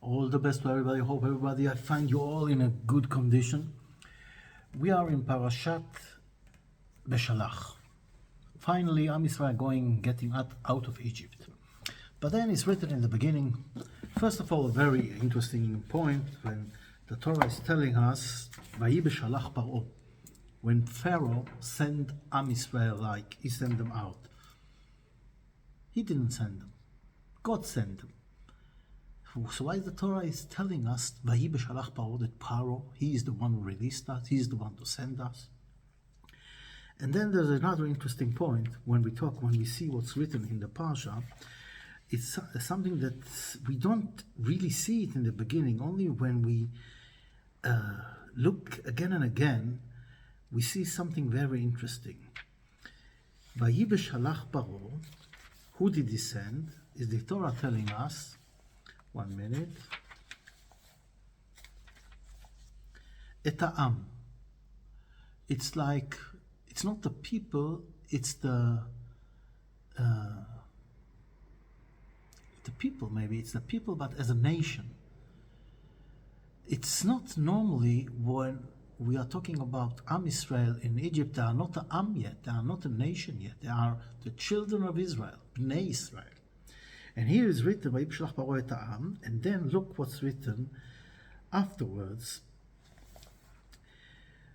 All the best to everybody. Hope everybody, I find you all in a good condition. We are in parashat Beschalach. Finally, Am Yisrael getting out of Egypt. But then it's written in the beginning, first of all, a very interesting point when the Torah is telling us, Vayi Beschalach Paro, when Pharaoh sent Am Yisrael, like he sent them out. He didn't send them. God sent them. So why the Torah is telling us, Vayi Beschalach Paro, that Paro, he is the one who released us, he is the one to send us. And then there's another interesting point when we see what's written in the Parsha. It's something that we don't really see it in the beginning. Only when we look again and again, we see something very interesting. Vayi Beschalach Paro, who did he send? Is the Torah telling us? 1 minute. Et ha'am. It's like, it's not the people, it's the people, maybe it's the people, but as a nation. It's not normally when we are talking about Am Yisrael in Egypt, they are not an Am yet, they are not a nation yet, they are the children of Israel, Bnei Israel. And here is written, Vayi Beschalach Paro et ha'am, and then look what's written afterwards.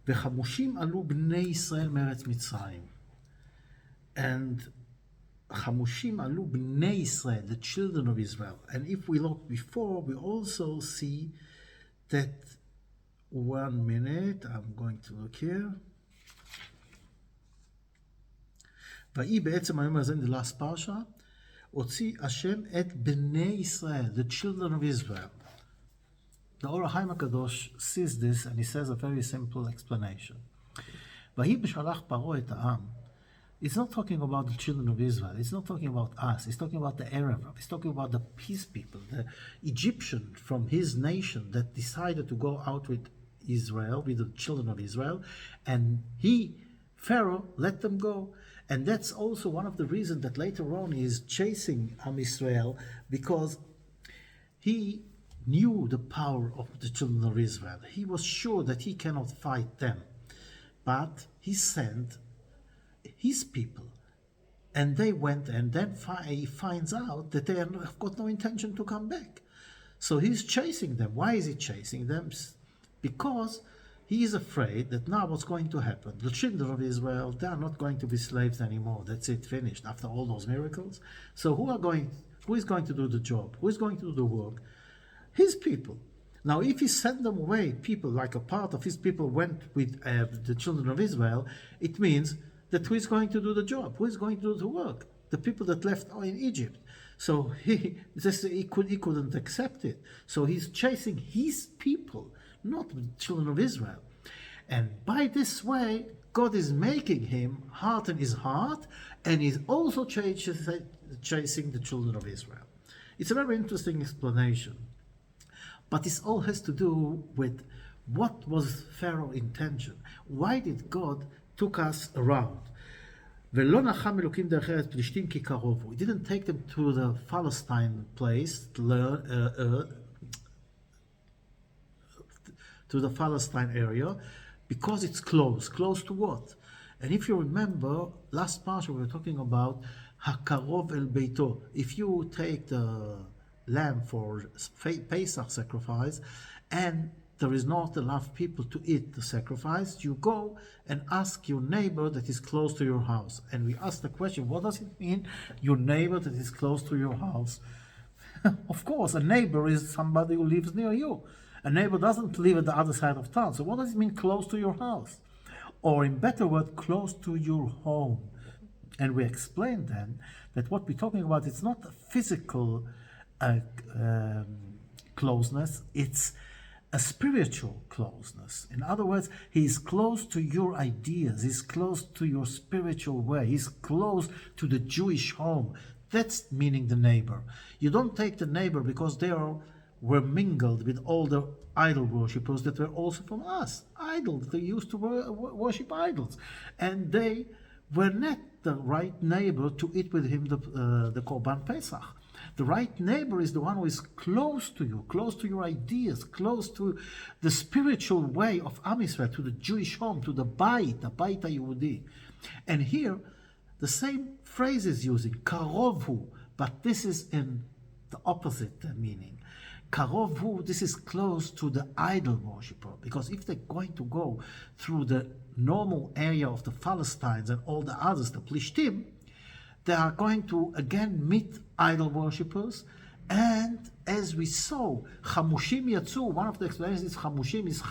V'chamushim alu bnei Yisrael meretz Mitzrayim. And chamushim alu bnei Yisrael, the children of Israel. And if we look before, we also see that, 1 minute, I'm going to look here. Vayi be'etzem hayom hazeh in the last parsha, Otzi Hashem et bnei Yisrael, the children of Israel. The Or HaChaim HaKadosh sees this and he says a very simple explanation. Vayi Beschalach Paro et ha'am. It's not talking about the children of Israel. It's not talking about us. It's talking about the Arab. It's talking about the peace people, the Egyptian from his nation that decided to go out with Israel, with the children of Israel, and Pharaoh, let them go. And that's also one of the reasons that later on he is chasing Am Yisrael, because he knew the power of the children of Israel. He was sure that he cannot fight them. But he sent his people. And they went, and then he finds out that they have got no intention to come back. So he's chasing them. Why is he chasing them? Because he is afraid that now what's going to happen? The children of Israel, they are not going to be slaves anymore. That's it, finished, after all those miracles. So who is going to do the job? Who is going to do the work? His people. Now, if he sent them away, people, like a part of his people went with the children of Israel, it means that who is going to do the job? Who is going to do the work? The people that left in Egypt. So he couldn't accept it. So he's chasing his people, not the children of Israel. And by this way, God is making him harden his heart, and he's also chasing the children of Israel. It's a very interesting explanation. But this all has to do with what was Pharaoh's intention. Why did God took us around? He didn't take them to the Palestine place to learn, to the Palestine area, because it's close. Close to what? And if you remember, last part we were talking about Hakarov el Beito. If you take the lamb for Pesach sacrifice, and there is not enough people to eat the sacrifice, you go and ask your neighbor that is close to your house. And we ask the question, what does it mean, your neighbor that is close to your house? Of course, a neighbor is somebody who lives near you. A neighbor doesn't live at the other side of town. So what does it mean, close to your house? Or in better word, close to your home. And we explained then that what we're talking about, it's not a physical closeness, it's a spiritual closeness. In other words, he's close to your ideas, he's close to your spiritual way, he's close to the Jewish home. That's meaning the neighbor. You don't take the neighbor because they were mingled with all the idol worshippers that were also from us. Idols, they used to worship idols. And they were not the right neighbor to eat with him the Korban Pesach. The right neighbor is the one who is close to you, close to your ideas, close to the spiritual way of Am Yisrael, to the Jewish home, to the Bait HaYehudi. And here, the same phrase is using, karov hu, but this is in the opposite meaning. Karov hu, this is close to the idol worshipper, because if they're going to go through the normal area of the Philistines and all the others, the Plishtim, they are going to again meet idol worshippers. And as we saw, Chamushim Yatzu, one of the explanations is Chamushim is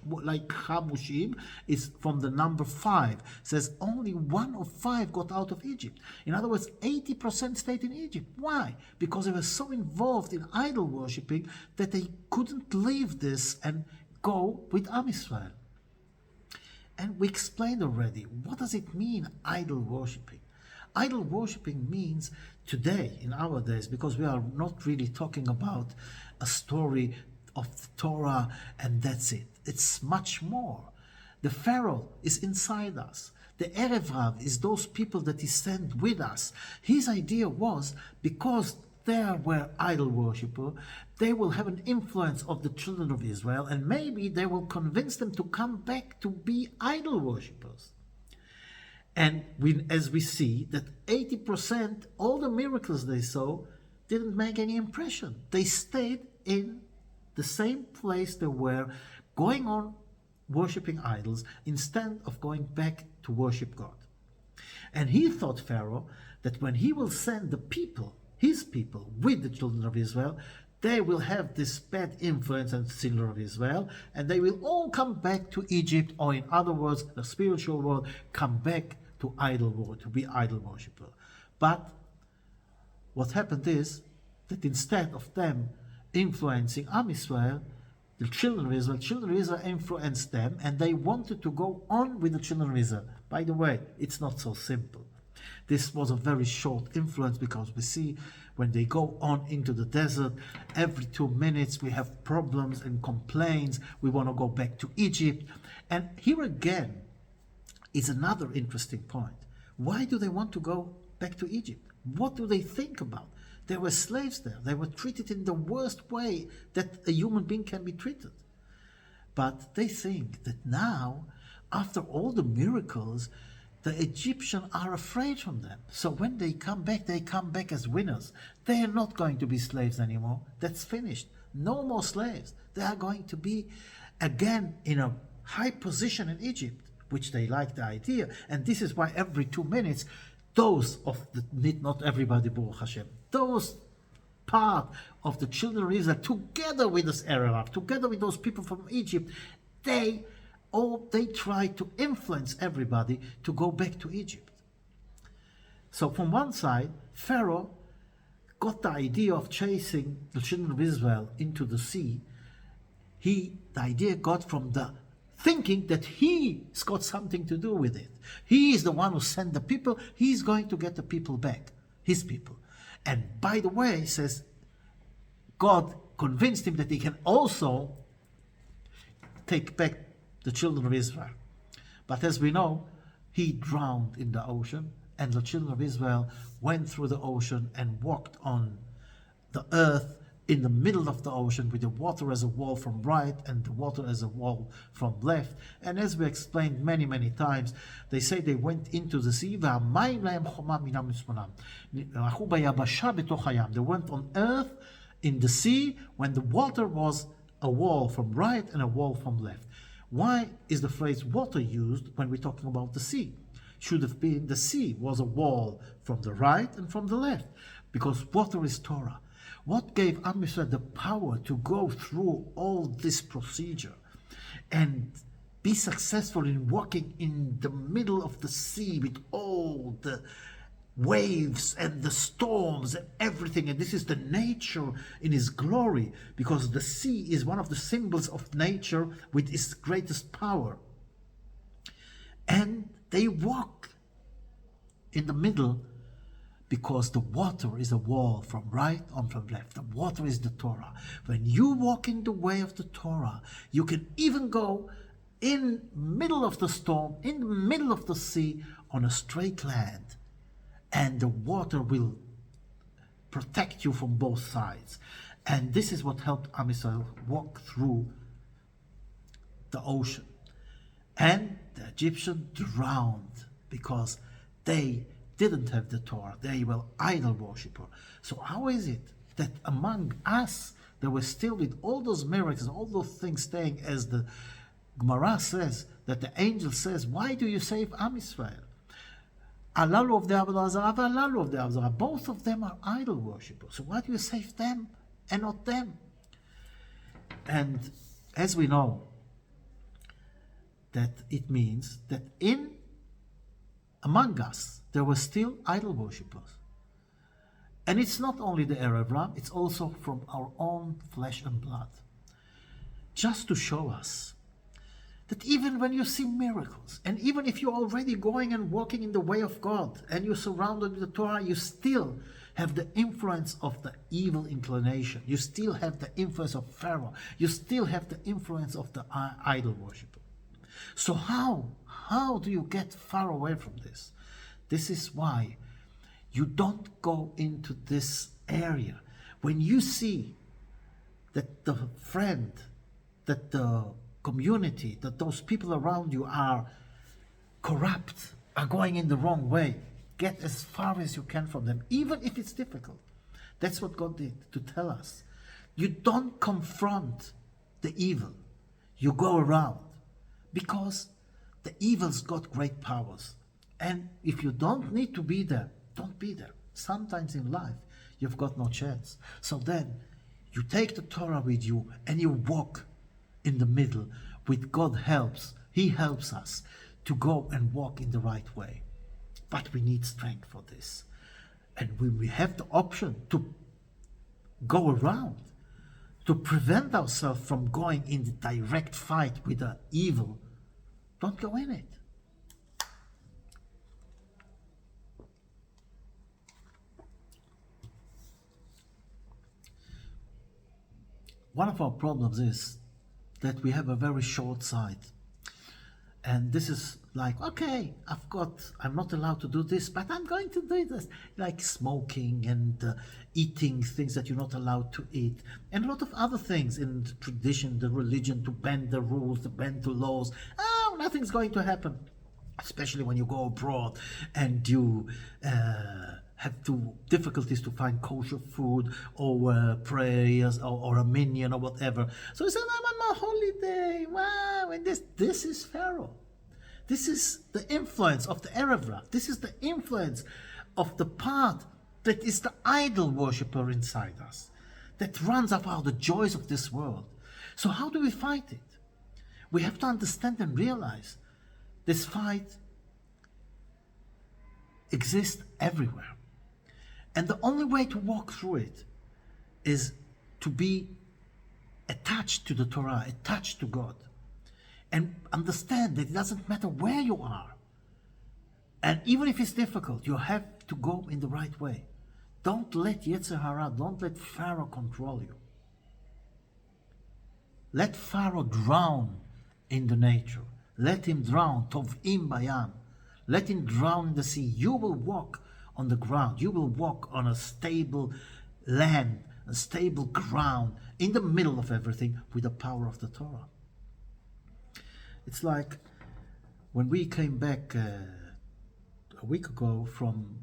like Chamushim is from the number 5. It says only 1 of 5 got out of Egypt. In other words, 80% stayed in Egypt. Why? Because they were so involved in idol worshipping that they couldn't leave this and go with Am Yisrael. And we explained already, what does it mean, idol worshipping? Idol worshipping means today, in our days, because we are not really talking about a story of the Torah and that's it. It's much more. The Pharaoh is inside us. The Erev Rav is those people that he sent with us. His idea was, because they were idol worshippers, they will have an influence of the children of Israel, and maybe they will convince them to come back to be idol worshippers. And as we see that 80%, all the miracles they saw didn't make any impression. They stayed in the same place they were, going on worshipping idols instead of going back to worship God. And he thought, Pharaoh, that when he will send the people, his people, with the children of Israel, they will have this bad influence on the children of Israel, and they will all come back to Egypt, or in other words, the spiritual world, come back to idol worship, to be idol worshiper. But what happened is that instead of them influencing Am Yisrael, the children of Israel influenced them, and they wanted to go on with the children of Israel. By the way, it's not so simple. This was a very short influence, because we see when they go on into the desert, every 2 minutes we have problems and complaints. We want to go back to Egypt. And here again is another interesting point. Why do they want to go back to Egypt? What do they think about? They were slaves there. They were treated in the worst way that a human being can be treated. But they think that now, after all the miracles, the Egyptians are afraid from them. So when they come back as winners. They are not going to be slaves anymore. That's finished. No more slaves. They are going to be again in a high position in Egypt, which they like the idea. And this is why every 2 minutes, those of the, not everybody, Baruch Hashem, those part of the children of Israel, together with this Arab, together with those people from Egypt, they try to influence everybody to go back to Egypt. So from one side, Pharaoh got the idea of chasing the children of Israel into the sea. The idea got from the thinking that he's got something to do with it. He is the one who sent the people. He's going to get the people back, his people. And by the way, he says, God convinced him that he can also take back the children of Israel. But as we know, he drowned in the ocean, and the children of Israel went through the ocean and walked on the earth in the middle of the ocean, with the water as a wall from right and the water as a wall from left. And as we explained many, many times, they say they went into the sea. They went on earth in the sea when the water was a wall from right and a wall from left. Why is the phrase water used when we're talking about the sea? Should have been the sea was a wall from the right and from the left, because water is Torah. What gave Am Yisrael the power to go through all this procedure and be successful in walking in the middle of the sea with all the waves and the storms and everything? And this is the nature in his glory, because the sea is one of the symbols of nature with its greatest power. And they walk in the middle, because the water is a wall from right and from left. The water is the Torah. When you walk in the way of the Torah, you can even go in middle of the storm, in the middle of the sea, on a straight land, and the water will protect you from both sides. And this is what helped Am Yisrael walk through the ocean. And the Egyptians drowned because they didn't have the Torah. They were idol worshippers. So how is it that among us, there were still, with all those miracles, all those things staying, as the Gemara says, that the angel says, why do you save Am Yisrael? Alalu of the Avodah Zarah, Alalu of the Avodah Zarah. Both of them are idol worshippers. So why do you save them and not them? And as we know, that it means that among us, there were still idol worshippers. And it's not only the Arab Ram, it's also from our own flesh and blood. Just to show us that even when you see miracles, and even if you're already going and walking in the way of God, and you're surrounded with the Torah, you still have the influence of the evil inclination. You still have the influence of Pharaoh. You still have the influence of the idol worshiper. So how do you get far away from this? This is why you don't go into this area. When you see that the friend, that the community, that those people around you are corrupt, are going in the wrong way, get as far as you can from them, even if it's difficult. That's what God did, to tell us. You don't confront the evil. You go around. Because the evil's got great powers. And if you don't need to be there, don't be there. Sometimes in life, you've got no chance. So then, you take the Torah with you and you walk in the middle with God helps. He helps us to go and walk in the right way. But we need strength for this. And when we have the option to go around, to prevent ourselves from going in the direct fight with the evil, don't go in it. One of our problems is that we have a very short sight. And this is like, okay, I'm not allowed to do this, but I'm going to do this. Like smoking and eating things that you're not allowed to eat. And a lot of other things in the tradition, the religion, to bend the rules, to bend the laws. Oh, nothing's going to happen. Especially when you go abroad and you have difficulties to find kosher food or prayers or a minyan or whatever. So he said, I'm on my holiday. Wow, and this is Pharaoh. This is the influence of the Erevra. This is the influence of the part that is the idol worshipper inside us, that runs about the joys of this world. So how do we fight it? We have to understand and realize this fight exists everywhere. And the only way to walk through it is to be attached to the Torah, attached to God. And understand that it doesn't matter where you are. And even if it's difficult, you have to go in the right way. Don't let Yetzer Hara, don't let Pharaoh control you. Let Pharaoh drown in the nature. Let him drown, Tov'im Bayam. Let him drown in the sea. You will walk on the ground. You will walk on a stable land, a stable ground, in the middle of everything, with the power of the Torah. It's like when we came back a week ago from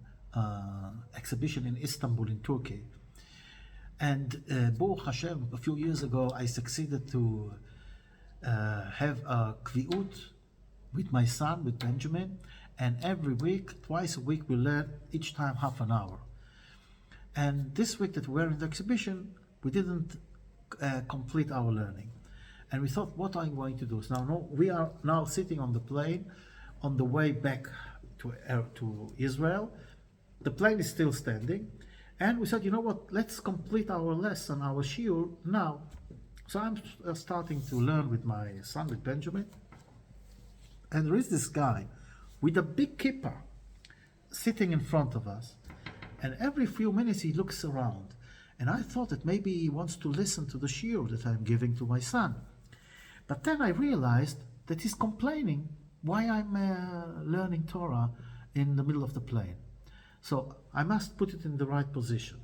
exhibition in Istanbul in Turkey, and Baruch Hashem, a few years ago, I succeeded to have a kviut with my son, with Benjamin, and every week, twice a week, we learn, each time half an hour. And this week that we were in the exhibition, we didn't complete our learning. And we thought, what are we going to do? So now we are now sitting on the plane on the way back to Israel. The plane is still standing. And we said, you know what, let's complete our lesson, our shiur now. So I'm starting to learn with my son, with Benjamin. And there is this guy with a big kippah sitting in front of us. And every few minutes he looks around. And I thought that maybe he wants to listen to the shiur that I'm giving to my son. But then I realized that he's complaining why I'm learning Torah in the middle of the plane. So I must put it in the right position.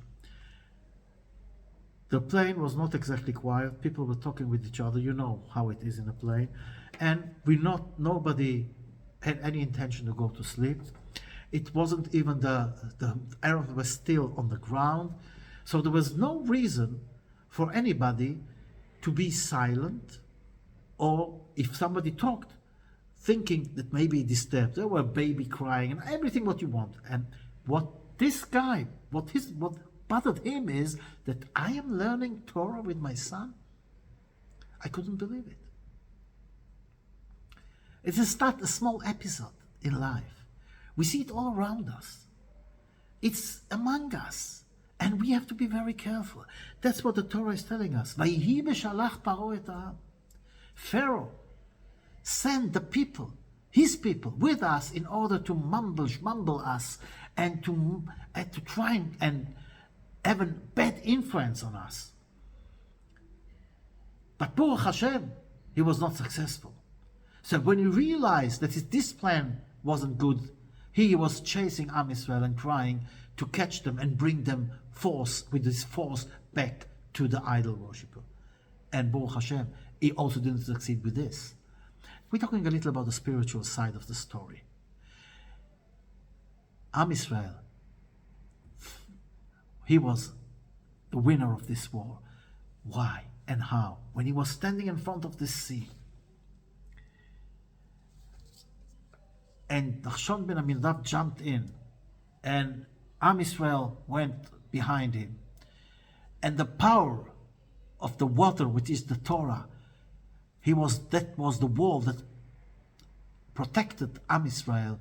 The plane was not exactly quiet. People were talking with each other. You know how it is in a plane. And nobody had any intention to go to sleep. It wasn't even the aeroplane was still on the ground. So there was no reason for anybody to be silent, or if somebody talked, thinking that maybe it disturbed. There were a baby crying and everything what you want. And what this guy, what bothered him is that I am learning Torah with my son. I couldn't believe it. It is not a small episode in life. We see it all around us. It's among us. And we have to be very careful. That's what the Torah is telling us. Vayhi Beschalach paro et ha'am. Pharaoh sent the people, his people, with us in order to mumble us and to try and have a bad influence on us. But Baruch Hashem, he was not successful. So when he realized that this plan wasn't good, he was chasing Am Israel and trying to catch them and bring them with his force back to the idol worshipper. And Baruch Hashem, he also didn't succeed with this. We're talking a little about the spiritual side of the story. Am Israel, he was the winner of this war. Why and how? When he was standing in front of the sea, and Nachshon ben Aminadab jumped in, and Am Israel went behind him, and the power of the water, which is the Torah, that was the wall that protected Am Israel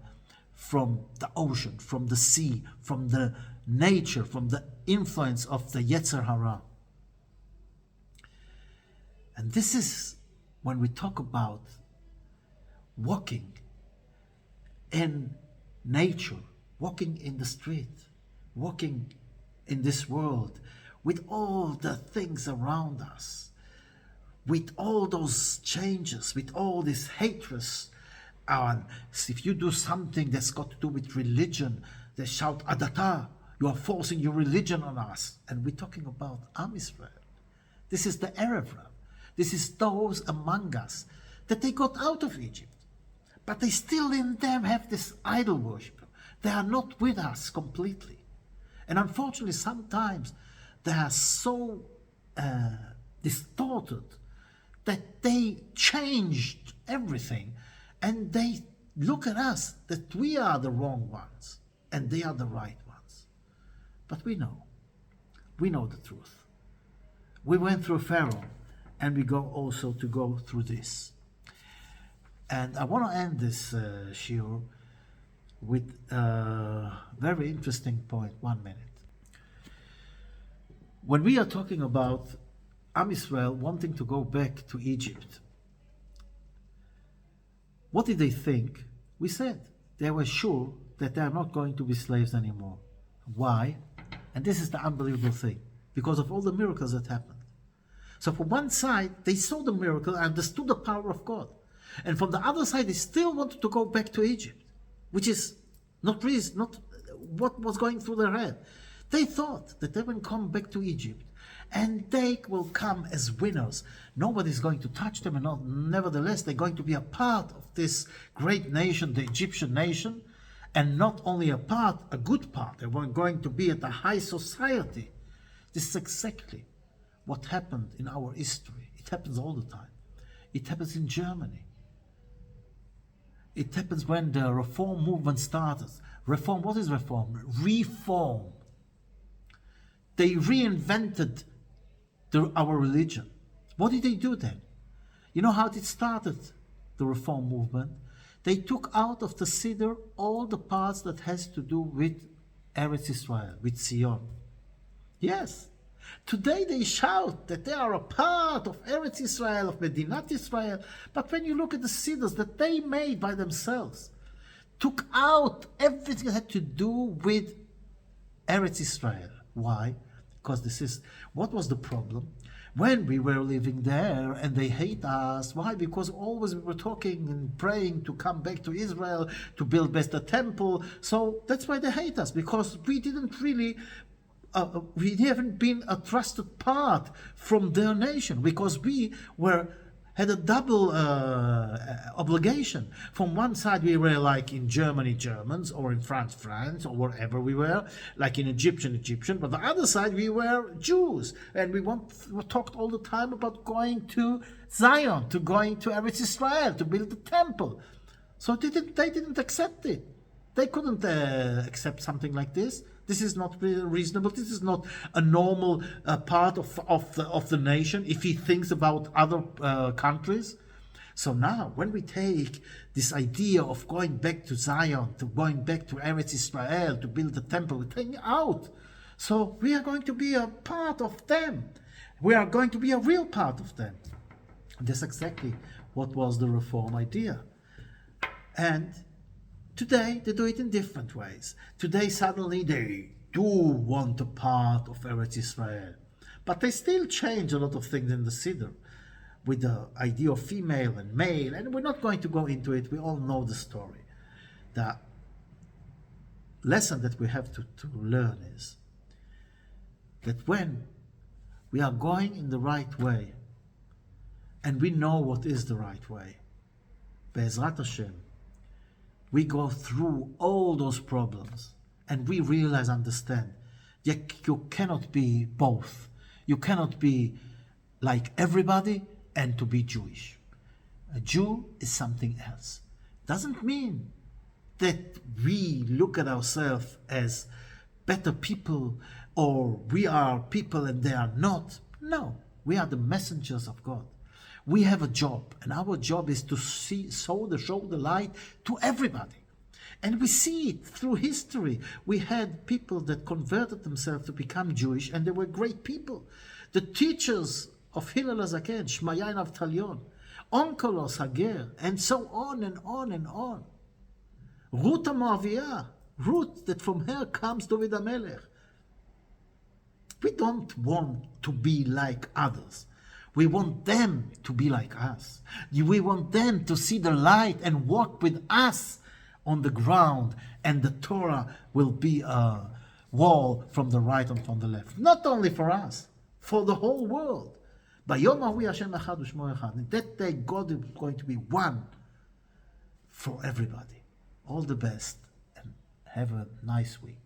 from the ocean, from the sea, from the nature, from the influence of the Yetzer Hara. And this is when we talk about walking in nature, walking in the street, walking in this world with all the things around us, with all those changes, with all this hatred. If you do something that's got to do with religion, they shout adata, you are forcing your religion on us. And we're talking about Am Israel. This is the Erev Rav. This is those among us that they got out of Egypt, but they still in them have this idol worship. They are not with us completely. And unfortunately, sometimes they are so distorted that they changed everything, and they look at us that we are the wrong ones and they are the right ones. But we know the truth. We went through Pharaoh, and we go also to go through this. And I want to end this shiur with a very interesting point. 1 minute. When we are talking about Am Israel wanting to go back to Egypt, what did they think? We said they were sure that they are not going to be slaves anymore. Why? And this is the unbelievable thing, because of all the miracles that happened. So from one side, they saw the miracle and understood the power of God. And from the other side, they still wanted to go back to Egypt, which is not what was going through their head. They thought that they will come back to Egypt and they will come as winners. Nobody's going to touch them, and nevertheless, they're going to be a part of this great nation, the Egyptian nation, and not only a good part, they were going to be at the high society. This is exactly what happened in our history. It happens all the time. It happens in Germany. It happens when the reform movement started. Reform, what is reform? Reform. They reinvented our religion. What did they do then? You know how it started, the reform movement? They took out of the Siddur all the parts that has to do with Eretz Israel, with Zion. Yes. Today they shout that they are a part of Eretz Israel, of Medinat Israel, but when you look at the Siddurs that they made by themselves, took out everything that had to do with Eretz Israel. Why? Because this is, what was the problem? When we were living there and they hate us, why? Because always we were talking and praying to come back to Israel, to build best a temple. So that's why they hate us, because we didn't really we haven't been a trusted part from their nation, because we had a double obligation. From one side, we were like in Germany, Germans, or in France, France, or wherever we were, like in Egyptian. But the other side, we were Jews, and we talked all the time about going to Zion, to going to Eretz Israel, to build the temple. So they didn't accept it. They couldn't accept something like this. This is not reasonable. This is not a normal part of the nation if he thinks about other countries. So now, when we take this idea of going back to Zion, to going back to Eretz Israel, to build the temple, we're taking it out. So we are going to be a part of them. We are going to be a real part of them. And that's exactly what was the reform idea. And today, they do it in different ways. Today, suddenly, they do want a part of Eretz Israel. But they still change a lot of things in the Siddur, with the idea of female and male, and we're not going to go into it. We all know the story. The lesson that we have to learn is that when we are going in the right way, and we know what is the right way, Be'ezrat Hashem, we go through all those problems and we realize, understand, you cannot be both. You cannot be like everybody and to be Jewish. A Jew is something else. Doesn't mean that we look at ourselves as better people, or we are people and they are not. No, we are the messengers of God. We have a job, and our job is to show the light to everybody. And we see it through history. We had people that converted themselves to become Jewish, and they were great people. The teachers of Hillel HaZaken, Shmaya and Avtalion, Onkelos Hager, and so on and on and on. Ruth HaMoaviyah, Ruth, that from her comes David HaMelech. We don't want to be like others. We want them to be like us. We want them to see the light and walk with us on the ground, and the Torah will be a wall from the right and from the left. Not only for us, for the whole world. Bayom Ahui Hashem Echad U'Shmo Echad. In that day, God is going to be one for everybody. All the best, and have a nice week.